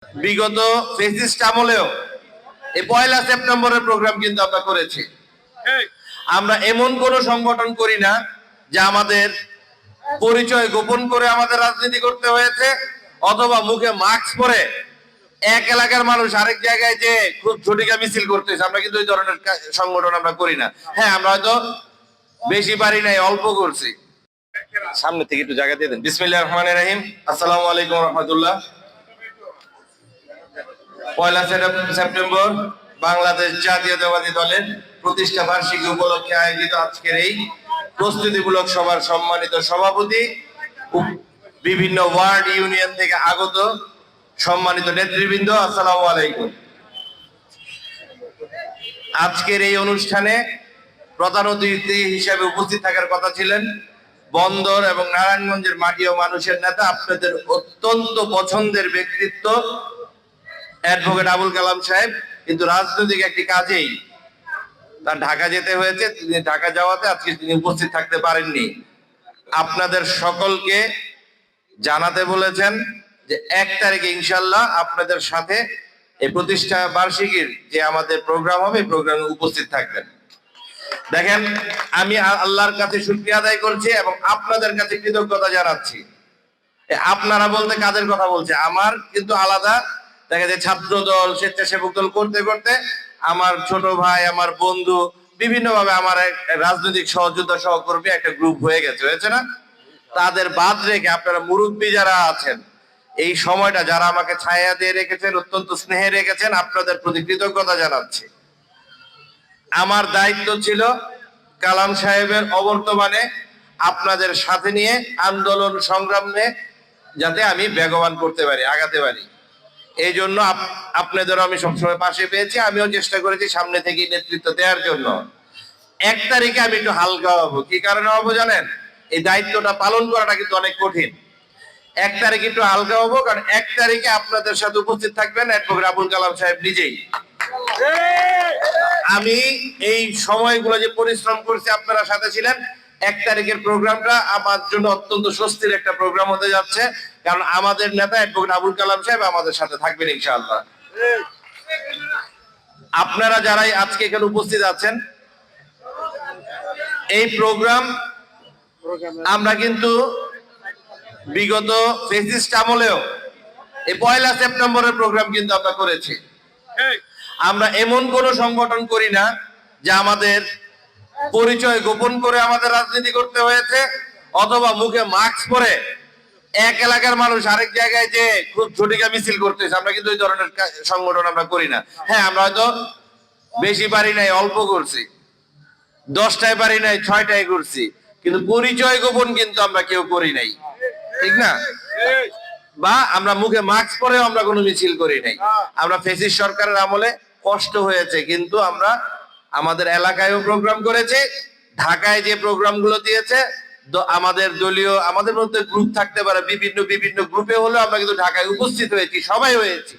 বিগত ফেসিস্ট আমলেও এই 1 সেপ্টেম্বরের প্রোগ্রাম কিন্তু আমরা করেছি। আমরা এমন কোন সংগঠন করি না যে আমাদের পরিচয় গোপন করে আমাদের রাজনীতি করতে হয়েছে, অথবা মুখে মাস্ক পরে এক এলাকার মানুষ আরেক জায়গায় যে খুব ঝটিকা মিছিল করতেছে, আমরা কিন্তু এই ধরনের সংগঠন আমরা করি না। হ্যাঁ, আমরা হয়তো বেশি পারি নাই, অল্প করছি। সামনে থেকে একটু জায়গা দিয়ে দেন। বিসমিল্লাহির রহমানির রহিম। আসসালামু আলাইকুম রাহমাতুল্লাহ। 1 সেপ্টেম্বর বাংলাদেশ জাতীয়তাবাদী দলের প্রতিষ্ঠা বার্ষিকী উপলক্ষে আয়োজিত আজকের এই প্রস্তুতিমূলক সভার সম্মানিত সভাপতি, বিভিন্ন ওয়ার্ড ইউনিয়ন থেকে আগত সম্মানিত নেতৃবৃন্দ, আসসালামু আলাইকুম। আজকের এই অনুষ্ঠানে প্রধান অতিথি হিসেবে উপস্থিত থাকার কথা ছিলেন বন্দর এবং নারায়ণগঞ্জের মাটি ও মানুষের নেতা, আপনাদের অত্যন্ত পছন্দের ব্যক্তিত্ব অ্যাডভোকেট আবুল কালাম সাহেব। কিন্তু রাজনৈতিক একটি কাজেই তার ঢাকা যেতে হয়েছে। তিনি ঢাকা যাওয়াতে আজকে তিনি উপস্থিত থাকতে পারেননি। আপনাদের সকলকে জানাতে বলেছেন যে 1 তারিখে ইনশাল্লাহ আপনাদের সাথে এই প্রতিষ্ঠা বার্ষিকীর যে আমাদের প্রোগ্রাম হবে, প্রোগ্রামে উপস্থিত থাকবেন। দেখেন, আমি আল্লাহর কাছে শুকরিয়া আদায় করছি এবং আপনাদের কাছে কৃতজ্ঞতা জানাচ্ছি। আপনারা বলতে কাদের কথা বলছে? আমার কিন্তু আলাদা দেখা যায় ছাত্র দল, স্বেচ্ছাসেবক দল করতে করতে আমার ছোট ভাই, আমার বন্ধু, বিভিন্ন ভাবে আমার রাজনৈতিক সহযোদ্ধা সহকর্মী একটা গ্রুপ হয়েছে না? তাদের বাদ রেখে আপনারা মুরব্বী যারা আছেন, এই সময়টা যারা আমাকে ছায়া দিয়ে রেখেছেন, অত্যন্ত স্নেহে রেখেছেন, আপনাদের প্রতি কৃতজ্ঞতা জানাচ্ছি। আমার দায়িত্ব ছিল কালাম সাহেবের অবর্তমানে আপনাদের সাথে নিয়ে আন্দোলন সংগ্রামে যাতে আমি বেগবান করতে পারি, আগাতে পারি। এই জন্য আপনাদেরও আমি সবসময় পাশে পেয়েছি। আমিও চেষ্টা করেছি সামনে থেকে নেতৃত্ব দেওয়ার জন্য। 1 তারিখে আমি একটু হালকা হবো। কি কারণে হবো জানেন? এই দায়িত্বটা পালন করাটা কিন্তু অনেক কঠিন। 1 তারিখে একটু হালকা হবো, কারণ 1 তারিখে আপনাদের সাথে উপস্থিত থাকবেন অ্যাডভোকেট আবুল কালাম সাহেব নিজেই। আমি এই সময়গুলো যে পরিশ্রম করছি, আপনারা সাথে ছিলেন। 1 তারিখের প্রোগ্রামটা আমার জন্য অত্যন্ত স্বস্তির একটা প্রোগ্রাম হতে যাচ্ছে, কারণ আমাদের নেতা অ্যাডভোকেট আবুল কালাম সাহেব আমাদের সাথে থাকবেন ইনশাআল্লাহ। আপনারা যারাই আজকে এখানে উপস্থিত আছেন, এই প্রোগ্রাম আমরা কিন্তু বিগত ফেসিস্ট আমলেও এই 1 সেপ্টেম্বরের প্রোগ্রাম কিন্তু আমরা করেছি। আমরা এমন কোন সংগঠন করি না যে আমাদের পরিচয় গোপন করে আমাদের রাজনীতি করতে হয়েছে, অথবা মুখে মাস্ক পরে এক এলাকার মানুষ আরেক জায়গায় যে খুব ঝটিকা মিছিল করতেছে, আমরা কিন্তু এই ধরনের সংগঠন আমরা করি না। হ্যাঁ, আমরা হয়তো বেশি পারি নাই, অল্প করছি, 10টায় পারি নাই, 6টায় করছি, কিন্তু পরিচয় গোপন কিন্তু আমরা কেউ করি নাই, ঠিক না? বা আমরা মুখে মাস্ক পরেও আমরা কোনো মিছিল করি নাই। আমরা ফেসিস্ট সরকারের আমলে কষ্ট হয়েছে, কিন্তু আমরা আমাদের এলাকায়ও প্রোগ্রাম করেছি। ঢাকায় যে প্রোগ্রামগুলো দিয়েছে, আমাদের দলীয়, আমাদের মধ্যে গ্রুপ থাকতে পারে, বিভিন্ন গ্রুপে হলেও আমরা কিন্তু ঢাকায় উপস্থিত হয়েছি, সবাই হয়েছি।